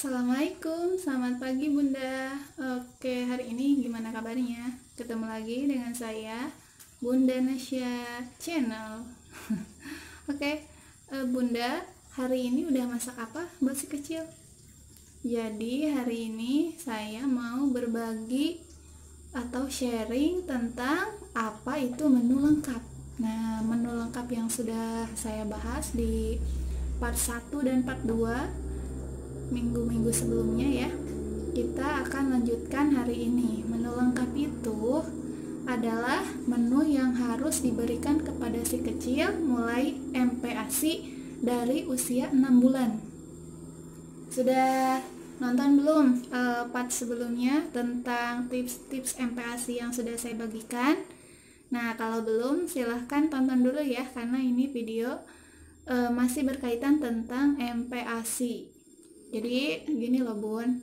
Assalamualaikum, selamat pagi Bunda. Oke, hari ini gimana kabarnya? Ketemu lagi dengan saya, Bunda Nasya Channel. Oke, Bunda, hari ini udah masak apa buat si kecil? Jadi hari ini saya mau berbagi atau sharing tentang apa itu menu lengkap. Nah, menu lengkap yang sudah saya bahas di part 1 dan part 2 minggu-minggu sebelumnya ya. Kita akan lanjutkan hari ini. Menu lengkap itu adalah menu yang harus diberikan kepada si kecil mulai MPASI dari usia 6 bulan. Sudah nonton belum part sebelumnya tentang tips-tips MPASI yang sudah saya bagikan? Nah, kalau belum silahkan tonton dulu ya, karena ini video masih berkaitan tentang MPASI. Jadi gini loh Bun,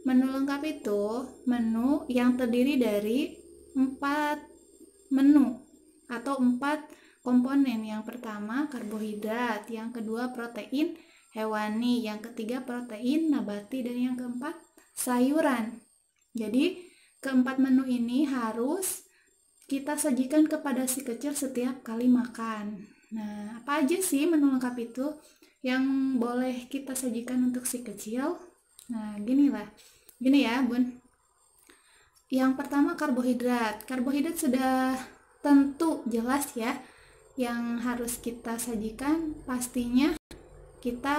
menu lengkap itu menu yang terdiri dari 4 menu atau 4 komponen. Yang pertama karbohidrat, yang kedua protein hewani, yang ketiga protein nabati, dan yang keempat sayuran. Jadi keempat menu ini harus kita sajikan kepada si kecil setiap kali makan. Nah, apa aja sih menu lengkap itu yang boleh kita sajikan untuk si kecil? Nah, gini ya Bun. Yang pertama karbohidrat. Karbohidrat sudah tentu jelas ya, yang harus kita sajikan pastinya kita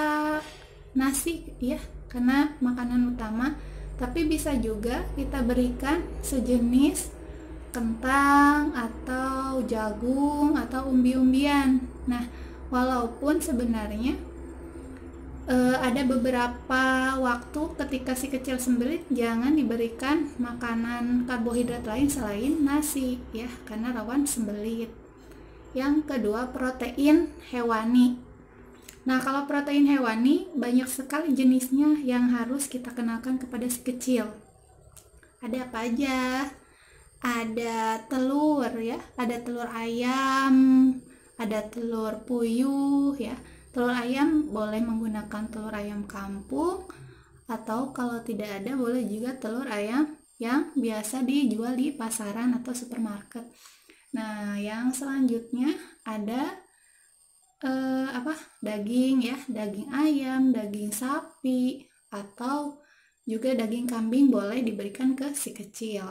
nasi ya, karena makanan utama. Tapi bisa juga kita berikan sejenis kentang atau jagung atau umbi-umbian. Nah, walaupun sebenarnya ada beberapa waktu ketika si kecil sembelit jangan diberikan makanan karbohidrat lain selain nasi ya, karena rawan sembelit. Yang kedua protein hewani. Nah, kalau protein hewani banyak sekali jenisnya yang harus kita kenalkan kepada si kecil. Ada apa aja? Ada telur ya, ada telur ayam, ada telur puyuh ya. Telur ayam boleh menggunakan telur ayam kampung, atau kalau tidak ada boleh juga telur ayam yang biasa dijual di pasaran atau supermarket. Nah, yang selanjutnya ada daging ya, daging ayam, daging sapi, atau juga daging kambing boleh diberikan ke si kecil.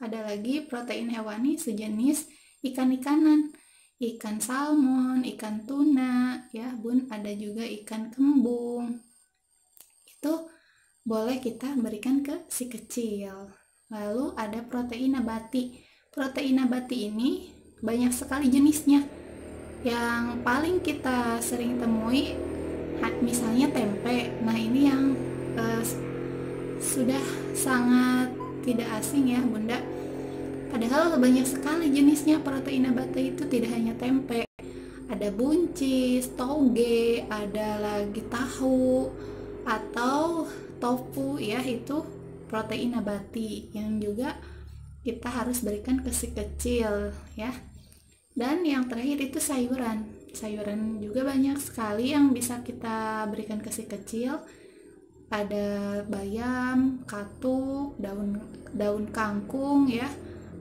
Ada lagi protein hewani sejenis ikan-ikanan, ikan salmon, ikan tuna ya Bun, ada juga ikan kembung. Itu boleh kita berikan ke si kecil. Lalu ada protein nabati. Protein nabati ini banyak sekali jenisnya. Yang paling kita sering temui misalnya tempe. Nah, ini yang sudah sangat tidak asing ya Bunda. Padahal banyak sekali jenisnya protein nabati itu, tidak hanya tempe. Ada buncis, toge, ada lagi tahu atau tofu ya, itu protein nabati yang juga kita harus berikan ke si kecil ya. Dan yang terakhir itu sayuran. Sayuran juga banyak sekali yang bisa kita berikan ke si kecil. Ada bayam, katuk, daun kangkung ya,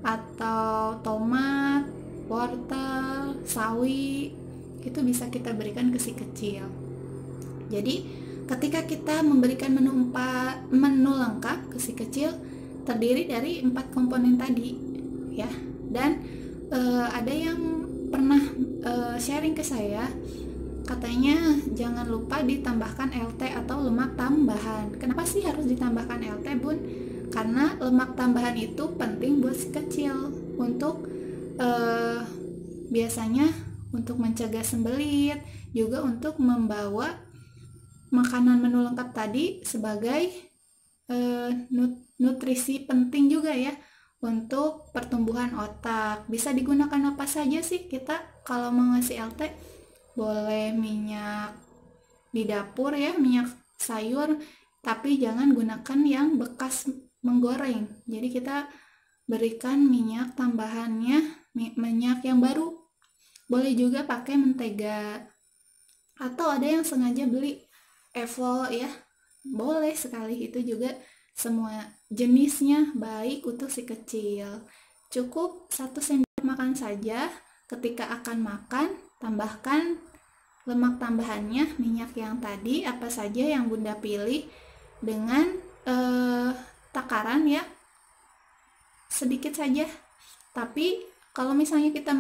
atau tomat, wortel, sawi, itu bisa kita berikan ke si kecil. Jadi ketika kita memberikan menu lengkap ke si kecil terdiri dari 4 komponen tadi ya. Dan ada yang pernah sharing ke saya, katanya jangan lupa ditambahkan LT atau lemak tambahan. Kenapa sih harus ditambahkan LT Bun? Karena lemak tambahan itu penting buat si kecil untuk biasanya untuk mencegah sembelit, juga untuk membawa makanan menu lengkap tadi sebagai nutrisi penting juga ya untuk pertumbuhan otak. Bisa digunakan apa saja sih kita kalau mau ngasih LT? Boleh minyak di dapur ya, minyak sayur, tapi jangan gunakan yang bekas menggoreng. Jadi kita berikan minyak tambahannya, minyak yang baru. Boleh juga pakai mentega, atau ada yang sengaja beli Evo ya, boleh sekali, itu juga semua jenisnya baik untuk si kecil. Cukup 1 sendok makan saja. Ketika akan makan, tambahkan lemak tambahannya, minyak yang tadi apa saja yang Bunda pilih dengan takaran ya, sedikit saja. Tapi kalau misalnya kita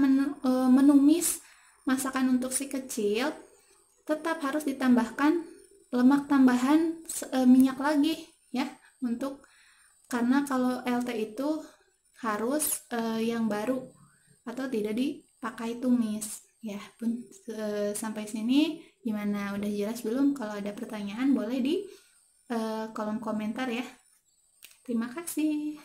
menumis masakan untuk si kecil, tetap harus ditambahkan lemak tambahan minyak lagi ya, karena kalau LT itu harus yang baru atau tidak dipakai tumis ya. Pun sampai sini gimana, udah jelas belum? Kalau ada pertanyaan boleh di kolom komentar ya. Terima kasih.